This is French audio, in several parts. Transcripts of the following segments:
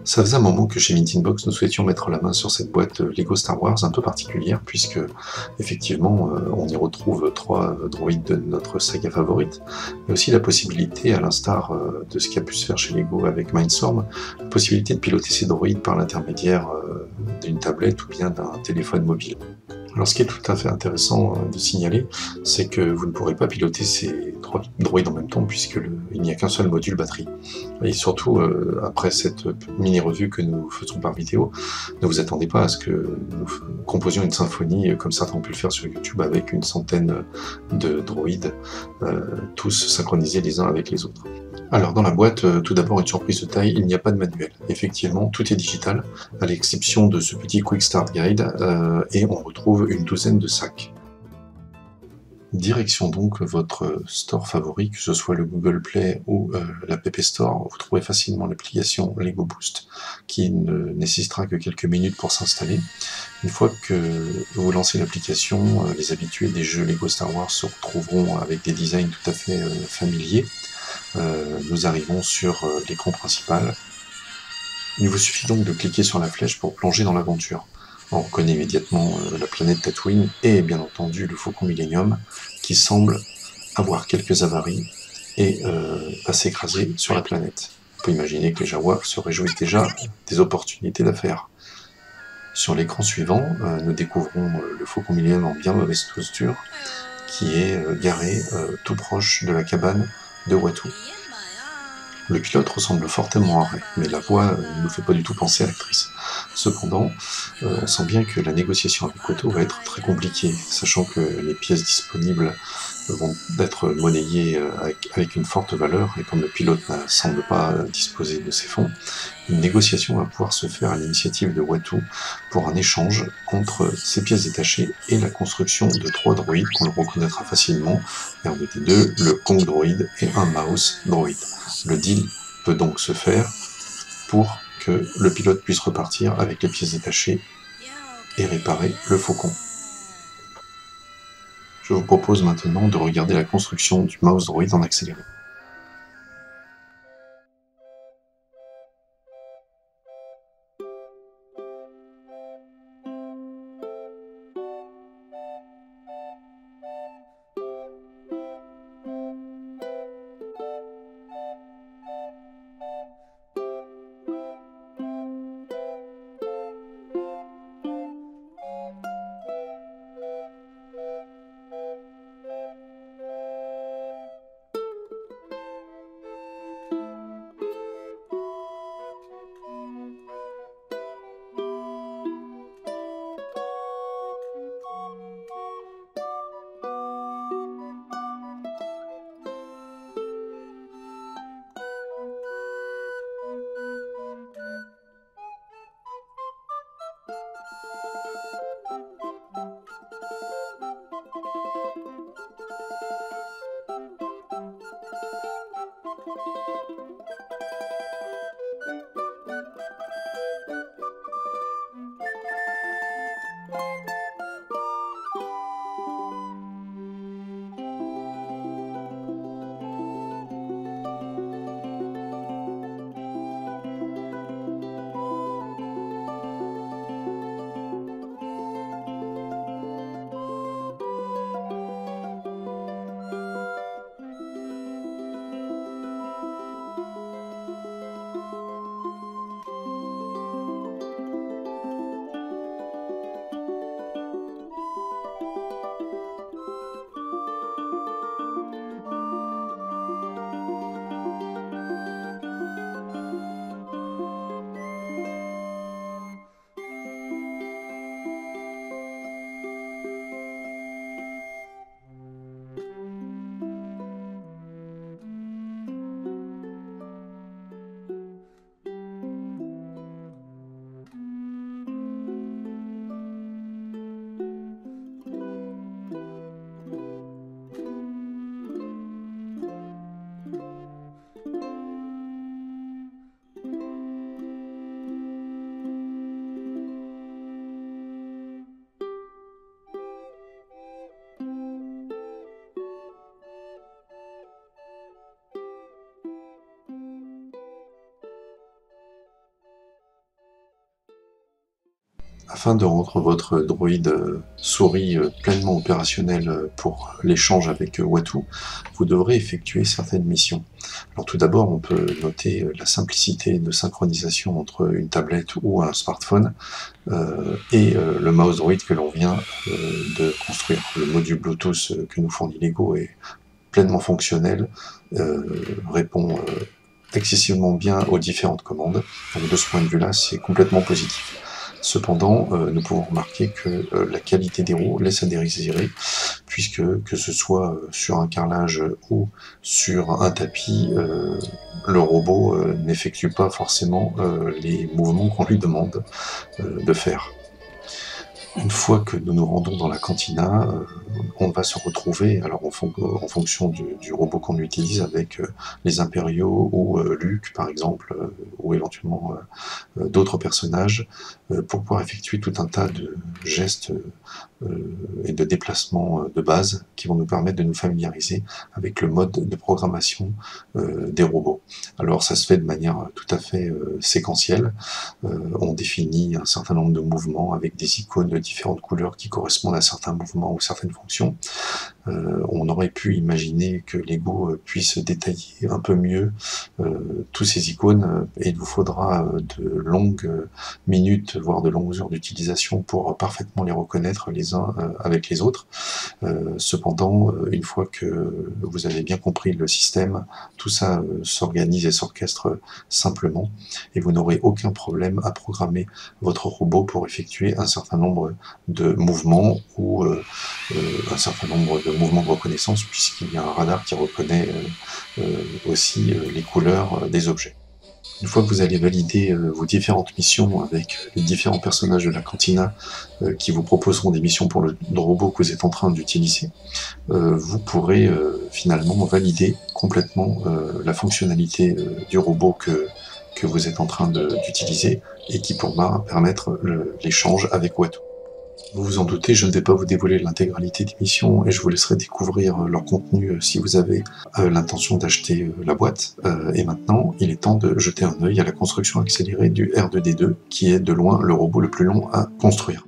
Ça faisait un moment que chez Mint Inbox, nous souhaitions mettre la main sur cette boîte Lego Star Wars un peu particulière, puisque effectivement, on y retrouve 3 droïdes de notre saga favorite, mais aussi la possibilité, à l'instar de ce qui a pu se faire chez Lego avec Mindstorm, la possibilité de piloter ces droïdes par l'intermédiaire d'une tablette ou bien d'un téléphone mobile. Alors ce qui est tout à fait intéressant de signaler, c'est que vous ne pourrez pas piloter ces 3 droïdes en même temps puisque il n'y a qu'un seul module batterie. Et surtout, après cette mini-revue que nous faisons par vidéo, ne vous attendez pas à ce que nous composions une symphonie comme certains ont pu le faire sur YouTube avec une centaine de droïdes, tous synchronisés les uns avec les autres. Alors dans la boîte, tout d'abord une surprise de taille, il n'y a pas de manuel. Effectivement, tout est digital, à l'exception de ce petit Quick Start Guide, et on retrouve une douzaine de sacs. Direction donc votre store favori, que ce soit le Google Play ou l'App Store, vous trouverez facilement l'application Lego Boost, qui ne nécessitera que quelques minutes pour s'installer. Une fois que vous lancez l'application, les habitués des jeux Lego Star Wars se retrouveront avec des designs tout à fait familiers. Nous arrivons sur l'écran principal. Il vous suffit donc de cliquer sur la flèche pour plonger dans l'aventure. On reconnaît immédiatement la planète Tatooine et bien entendu le Faucon Millenium qui semble avoir quelques avaries et va s'écraser sur la planète. On peut imaginer que les Jawa se réjouissent déjà des opportunités d'affaires. Sur l'écran suivant, nous découvrons le Faucon Millenium en bien mauvaise posture qui est garé tout proche de la cabane de Watto. Le pilote ressemble fortement à Rey, mais la voix ne nous fait pas du tout penser à l'actrice. Cependant, on sent bien que la négociation avec Watto va être très compliquée, sachant que les pièces disponibles vont être monnayées avec une forte valeur, et comme le pilote ne semble pas disposer de ces fonds, une négociation va pouvoir se faire à l'initiative de Watto pour un échange entre ces pièces détachées et la construction de 3 droïdes qu'on le reconnaîtra facilement, R2-D2, le Kong droïde et un Mouse droïde. Le deal peut donc se faire pour que le pilote puisse repartir avec les pièces détachées et réparer le Faucon. Je vous propose maintenant de regarder la construction du Mouse droïde en accéléré. Afin de rendre votre droïde souris pleinement opérationnel pour l'échange avec Watu, vous devrez effectuer certaines missions. Alors tout d'abord, on peut noter la simplicité de synchronisation entre une tablette ou un smartphone et le mouse droid que l'on vient de construire. Le module Bluetooth que nous fournit Lego est pleinement fonctionnel, répond excessivement bien aux différentes commandes. Donc de ce point de vue-là, c'est complètement positif. Cependant, nous pouvons remarquer que la qualité des roues laisse à désirer, puisque que ce soit sur un carrelage ou sur un tapis, le robot n'effectue pas forcément les mouvements qu'on lui demande de faire. Une fois que nous nous rendons dans la cantina, on va se retrouver, alors en fonction du robot qu'on utilise, avec les impériaux ou Luke par exemple, ou éventuellement d'autres personnages, pour pouvoir effectuer tout un tas de gestes et de déplacements de base qui vont nous permettre de nous familiariser avec le mode de programmation des robots. Alors ça se fait de manière tout à fait séquentielle. On définit un certain nombre de mouvements avec des icônes de différentes couleurs qui correspondent à certains mouvements ou certaines fonctions. On aurait pu imaginer que Lego puisse détailler un peu mieux tous ces icônes, et il vous faudra de longues minutes, voire de longues heures d'utilisation pour parfaitement les reconnaître les uns avec les autres. Cependant, une fois que vous avez bien compris le système, tout ça s'organise et s'orchestre simplement, et vous n'aurez aucun problème à programmer votre robot pour effectuer un certain nombre de mouvements ou un certain nombre de mouvements de reconnaissance, puisqu'il y a un radar qui reconnaît aussi les couleurs des objets. Une fois que vous allez valider vos différentes missions avec les différents personnages de la cantina qui vous proposeront des missions pour le robot que vous êtes en train d'utiliser, vous pourrez finalement valider complètement la fonctionnalité du robot que vous êtes en train d'utiliser et qui pourra permettre l'échange avec Watu. Vous vous en doutez, je ne vais pas vous dévoiler l'intégralité des missions et je vous laisserai découvrir leur contenu si vous avez l'intention d'acheter la boîte. Et maintenant, il est temps de jeter un œil à la construction accélérée du R2D2, qui est de loin le robot le plus long à construire.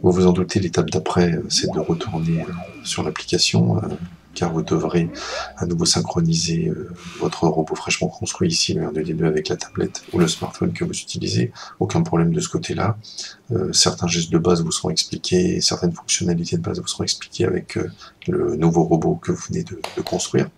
Vous vous en doutez, l'étape d'après, c'est de retourner sur l'application, car vous devrez à nouveau synchroniser votre robot fraîchement construit, ici le R2D2 avec la tablette ou le smartphone que vous utilisez. Aucun problème de ce côté-là. Certains gestes de base vous seront expliqués, certaines fonctionnalités de base vous seront expliquées avec le nouveau robot que vous venez de construire.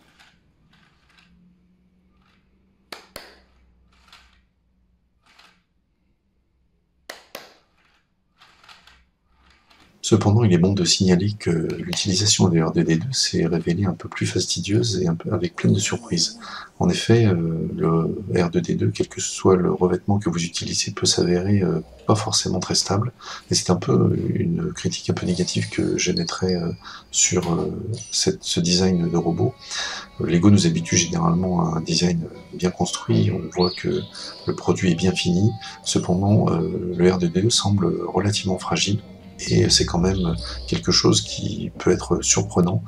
Cependant, il est bon de signaler que l'utilisation de R2D2 s'est révélée un peu plus fastidieuse et un peu avec pleine de surprises. En effet, le R2D2, quel que soit le revêtement que vous utilisez, peut s'avérer pas forcément très stable. Et c'est un peu une critique un peu négative que j'émettrais sur ce design de robot. Lego nous habitue généralement à un design bien construit, on voit que le produit est bien fini. Cependant, le R2D2 semble relativement fragile. Et c'est quand même quelque chose qui peut être surprenant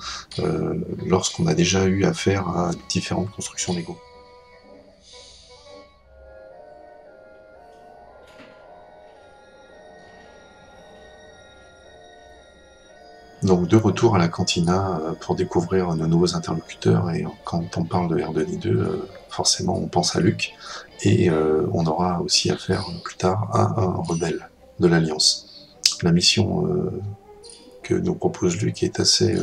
lorsqu'on a déjà eu affaire à différentes constructions Lego. Donc de retour à la cantina pour découvrir nos nouveaux interlocuteurs, et quand on parle de R2D2, forcément on pense à Luke, et on aura aussi affaire plus tard à un rebelle de l'Alliance. La mission que nous propose Luke est assez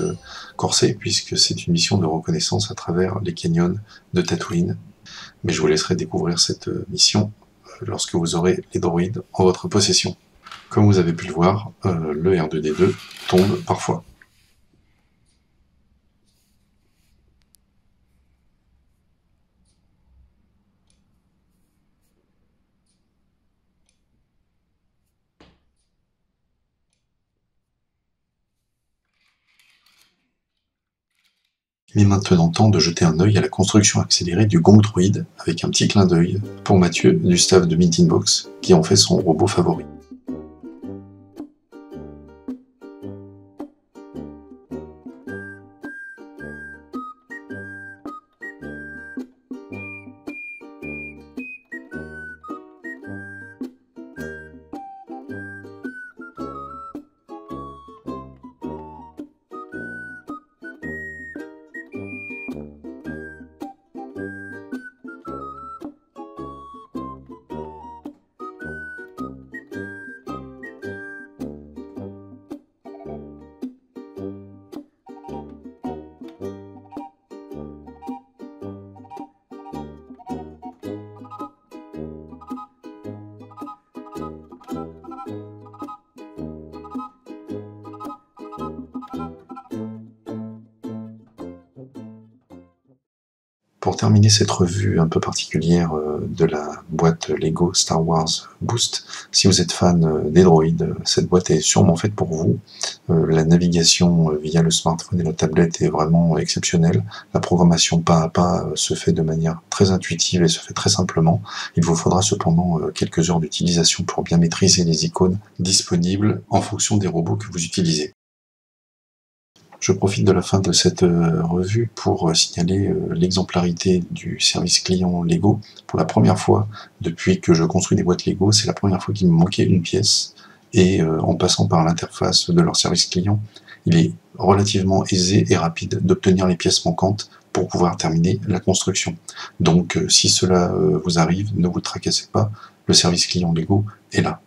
corsée, puisque c'est une mission de reconnaissance à travers les canyons de Tatooine. Mais je vous laisserai découvrir cette mission lorsque vous aurez les droïdes en votre possession. Comme vous avez pu le voir, le R2D2 tombe parfois. Il est maintenant temps de jeter un œil à la construction accélérée du Gong Droid, avec un petit clin d'œil pour Mathieu du staff de Mint Inbox, qui en fait son robot favori. Pour terminer cette revue un peu particulière de la boîte Lego Star Wars Boost, si vous êtes fan des droïdes, cette boîte est sûrement faite pour vous. La navigation via le smartphone et la tablette est vraiment exceptionnelle. La programmation pas à pas se fait de manière très intuitive et se fait très simplement. Il vous faudra cependant quelques heures d'utilisation pour bien maîtriser les icônes disponibles en fonction des robots que vous utilisez. Je profite de la fin de cette revue pour signaler l'exemplarité du service client Lego. Pour la première fois, depuis que je construis des boîtes Lego, c'est la première fois qu'il me manquait une pièce. Et en passant par l'interface de leur service client, il est relativement aisé et rapide d'obtenir les pièces manquantes pour pouvoir terminer la construction. Donc si cela vous arrive, ne vous tracassez pas, le service client Lego est là.